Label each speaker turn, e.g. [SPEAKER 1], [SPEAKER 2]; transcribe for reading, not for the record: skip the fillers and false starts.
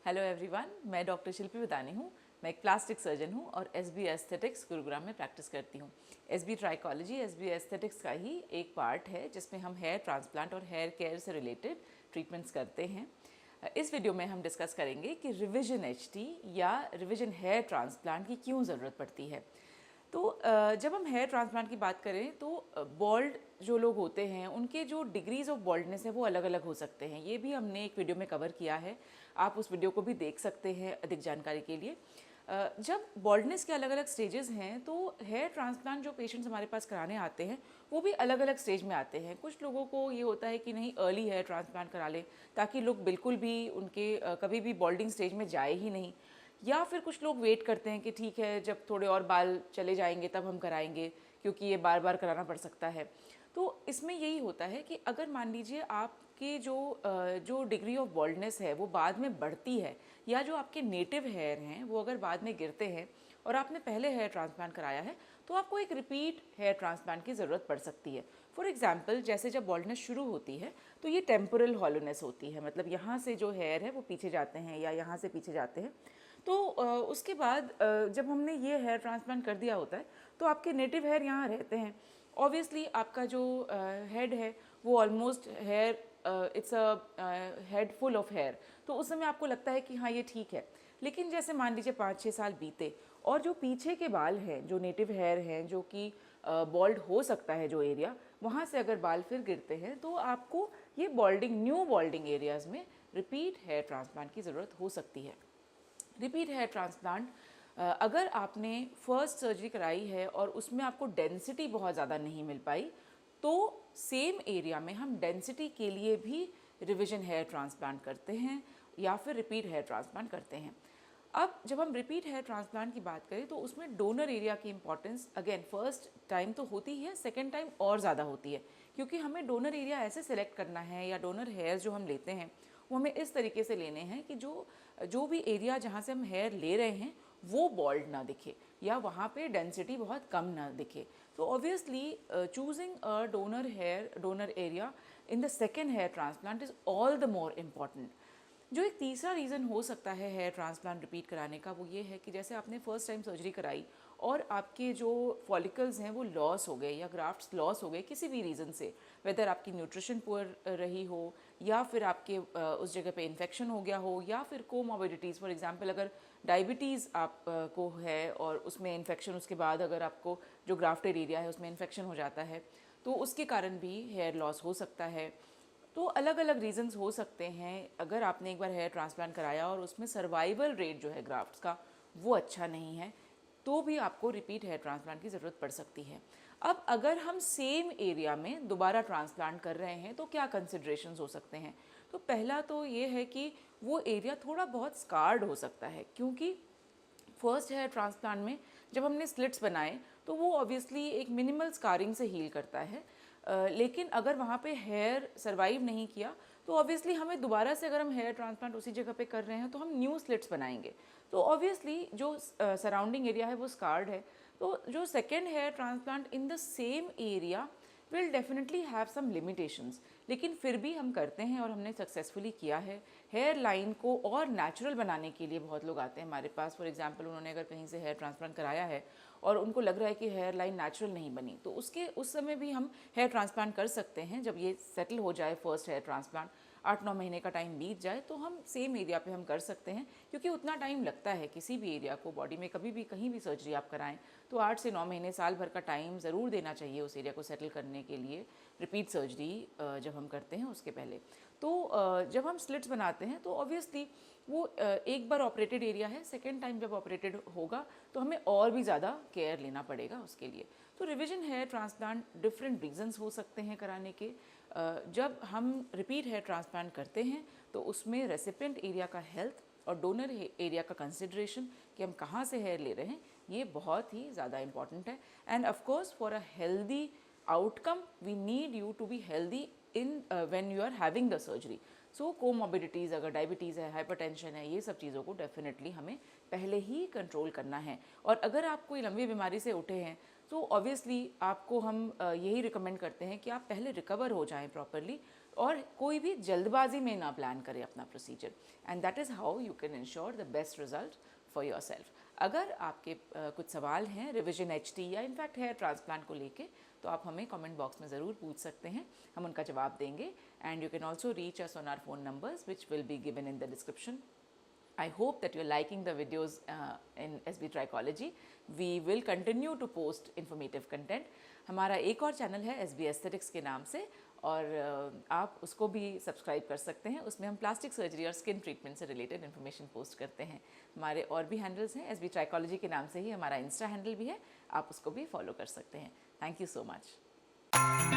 [SPEAKER 1] Hello everyone, मैं doctor शिल्पी बदानी हूँ। मैं एक प्लास्टिक सर्जन हूँ और एसबी एस्थेटिक्स गुरुग्राम में प्रैक्टिस करती हूँ। एसबी ट्राइकोलॉजी एसबी एस्थेटिक्स का ही एक पार्ट है जिसमें हम हेयर ट्रांसप्लांट और हेयर केयर से रिलेटेड ट्रीटमेंट्स करते हैं। इस वीडियो में हम डिस्कस करेंगे कि रिविजन एचटी या रिविजन हेयर ट्रांसप्लांट की क्यों ज़रूरत पड़ती है। तो जब हम हेयर ट्रांसप्लांट की बात करें तो बॉल्ड जो लोग होते हैं उनके जो डिग्रीज ऑफ बॉल्डनेस है वो अलग अलग हो सकते हैं। ये भी हमने एक वीडियो में कवर किया है, आप उस वीडियो को भी देख सकते हैं अधिक जानकारी के लिए। जब बॉल्डनेस के अलग अलग स्टेजेस हैं तो हेयर ट्रांसप्लांट जो पेशेंट्स हमारे पास कराने आते हैं वो भी अलग अलग स्टेज में आते हैं। कुछ लोगों को ये होता है कि नहीं अर्ली हेयर ट्रांसप्लांट करा लें ताकि लोग बिल्कुल भी उनके कभी भी बॉल्डिंग स्टेज में जाए ही नहीं, या फिर कुछ लोग वेट करते हैं कि ठीक है जब थोड़े और बाल चले जाएंगे तब हम कराएंगे क्योंकि ये बार बार कराना पड़ सकता है। तो इसमें यही होता है कि अगर मान लीजिए आपके जो डिग्री ऑफ बॉल्डनेस है वो बाद में बढ़ती है, या जो आपके नेटिव हेयर हैं वो अगर बाद में गिरते हैं और आपने पहले हेयर ट्रांसप्लांट कराया है तो आपको एक रिपीट हेयर ट्रांसप्लांट की ज़रूरत पड़ सकती है। फॉर एग्जांपल, जैसे जब बॉल्डनेस शुरू होती है तो ये टेम्पोरल हॉलोनेस होती है, मतलब यहाँ से जो हेयर है वो पीछे जाते हैं या यहाँ से पीछे जाते हैं। तो उसके बाद जब हमने ये हेयर ट्रांसप्लांट कर दिया होता है तो आपके नेटिव हेयर यहाँ रहते हैं। ऑब्वियसली आपका जो हेड है वो almost hair, it's a head full of hair, तो उस समय आपको लगता है कि हाँ ये ठीक है। लेकिन जैसे मान लीजिए 5-6 साल बीते और जो पीछे के बाल हैं, जो नेटिव हेयर हैं, जो कि बॉल्ड हो सकता है जो एरिया, वहाँ से अगर बाल फिर गिरते हैं तो आपको ये बॉल्डिंग, न्यू बॉल्डिंग एरियाज़ में रिपीट हेयर ट्रांसप्लांट की ज़रूरत हो सकती है। रिपीट हेयर ट्रांसप्लांट अगर आपने फर्स्ट सर्जरी कराई है और उसमें आपको डेंसिटी बहुत ज़्यादा नहीं मिल पाई तो सेम एरिया में हम डेंसिटी के लिए भी रिविजन हेयर ट्रांसप्लांट करते हैं या फिर रिपीट हेयर ट्रांसप्लांट करते हैं। अब जब हम रिपीट हेयर ट्रांसप्लांट की बात करें तो उसमें डोनर एरिया की इंपॉर्टेंस अगेन फर्स्ट टाइम तो होती ही है, सेकेंड टाइम और ज़्यादा होती है, क्योंकि हमें डोनर एरिया ऐसे सिलेक्ट करना है या डोनर हेयर जो हम लेते हैं वो हमें इस तरीके से लेने हैं कि जो जो भी एरिया जहाँ से हम हेयर ले रहे हैं वो बॉल्ड ना दिखे या वहाँ पे डेंसिटी बहुत कम ना दिखे। तो obviously choosing a donor area in the second hair transplant is all the more important. जो एक तीसरा रीज़न हो सकता है हेयर ट्रांसप्लांट रिपीट कराने का वो ये है कि जैसे आपने फर्स्ट टाइम सर्जरी कराई और आपके जो फॉलिकल्स हैं वो लॉस हो गए या ग्राफ्ट्स लॉस हो गए किसी भी रीज़न से, वेदर आपकी न्यूट्रिशन पुअर रही हो या फिर आपके उस जगह पे इन्फेक्शन हो गया हो या फिर कोमॉर्बिडिटीज़, फॉर एग्जांपल अगर डायबिटीज़ आप को है और उसमें इन्फेक्शन, उसके बाद अगर आपको जो ग्राफ्टेड एरिया है उसमें इन्फेक्शन हो जाता है तो उसके कारण भी हेयर लॉस हो सकता है। तो अलग अलग रीजंस हो सकते हैं। अगर आपने एक बार हेयर ट्रांसप्लांट कराया और उसमें सर्वाइवल रेट जो है ग्राफ्ट्स का वो अच्छा नहीं है तो भी आपको रिपीट हेयर ट्रांसप्लांट की ज़रूरत पड़ सकती है। अब अगर हम सेम एरिया में दोबारा ट्रांसप्लांट कर रहे हैं तो क्या कंसिड्रेशंस हो सकते हैं। तो पहला तो ये है कि वो एरिया थोड़ा बहुत स्कार्ड हो सकता है, क्योंकि फर्स्ट हेयर ट्रांसप्लांट में जब हमने स्लिट्स बनाए तो वो ऑब्वियसली एक मिनिमल स्कारिंग से हील करता है, लेकिन अगर वहाँ पे हेयर सर्वाइव नहीं किया तो ऑब्वियसली हमें दोबारा से अगर हम हेयर ट्रांसप्लांट उसी जगह पे कर रहे हैं तो हम न्यू स्लिट्स बनाएंगे, तो ऑब्वियसली जो सराउंडिंग एरिया है वो स्कार्ड है। तो जो second hair transplant in the same area will definitely have some limitations, लेकिन फिर भी हम करते हैं और हमने सक्सेसफुली किया है। हेयर लाइन को और नेचुरल बनाने के लिए बहुत लोग आते हैं हमारे पास। फॉर एग्जांपल, उन्होंने अगर कहीं से हेयर ट्रांसप्लांट कराया है और उनको लग रहा है कि हेयर लाइन नेचुरल नहीं बनी तो उस समय भी हम हेयर ट्रांसप्लांट कर सकते हैं। जब ये सेटल हो जाए फर्स्ट हेयर ट्रांसप्लांट, 8-9 महीने का टाइम बीत जाए तो हम सेम एरिया पे हम कर सकते हैं, क्योंकि उतना टाइम लगता है किसी भी एरिया को बॉडी में, कभी भी कहीं भी सर्जरी आप कराएं तो 8 से 9 महीने, साल भर का टाइम ज़रूर देना चाहिए उस एरिया को सेटल करने के लिए रिपीट सर्जरी जब हम करते हैं उसके पहले। तो जब हम स्लिट्स बनाते हैं तो ऑब्वियसली वो एक बार ऑपरेटेड एरिया है, सेकेंड टाइम जब ऑपरेटेड होगा तो हमें और भी ज़्यादा केयर लेना पड़ेगा उसके लिए। तो revision hair transplant different reasons हो सकते हैं कराने के। जब हम रिपीट हेयर ट्रांसप्लांट करते हैं तो उसमें रेसिपिएंट एरिया का हेल्थ और डोनर एरिया का कंसिड्रेशन कि हम कहाँ से हेयर ले रहे हैं ये बहुत ही ज़्यादा इंपॉर्टेंट है। And of course for a healthy outcome we need you to be healthy in when you are having the surgery. So comorbidities, अगर डायबिटीज़ है, हाइपरटेंशन है, ये सब चीज़ों को डेफिनेटली हमें पहले ही कंट्रोल करना है। और अगर आप कोई लंबी बीमारी से उठे हैं तो ऑब्वियसली आपको हम यही रिकमेंड करते हैं कि आप पहले रिकवर हो जाएं प्रॉपरली, और कोई भी जल्दबाजी में ना प्लान करें अपना procedure, and that is how you can ensure the best result for your self. अगर आपके कुछ सवाल हैं रिविजन एचटी या इनफैक्ट हेयर ट्रांसप्लांट को लेके, तो आप हमें कमेंट बॉक्स में ज़रूर पूछ सकते हैं, हम उनका जवाब देंगे। And you can also reach us on our phone numbers which will be given in the description. I hope that you're liking the videos in SB Trichology. We will continue to post informative content. हमारा एक और channel है SB Aesthetics के नाम से, और आप उसको भी सब्सक्राइब कर सकते हैं। उसमें हम प्लास्टिक सर्जरी और स्किन ट्रीटमेंट से रिलेटेड इन्फॉर्मेशन पोस्ट करते हैं। हमारे और भी हैंडल्स हैं, SB Trichology के नाम से ही हमारा इंस्टा हैंडल भी है, आप उसको भी फॉलो कर सकते हैं। Thank you so much.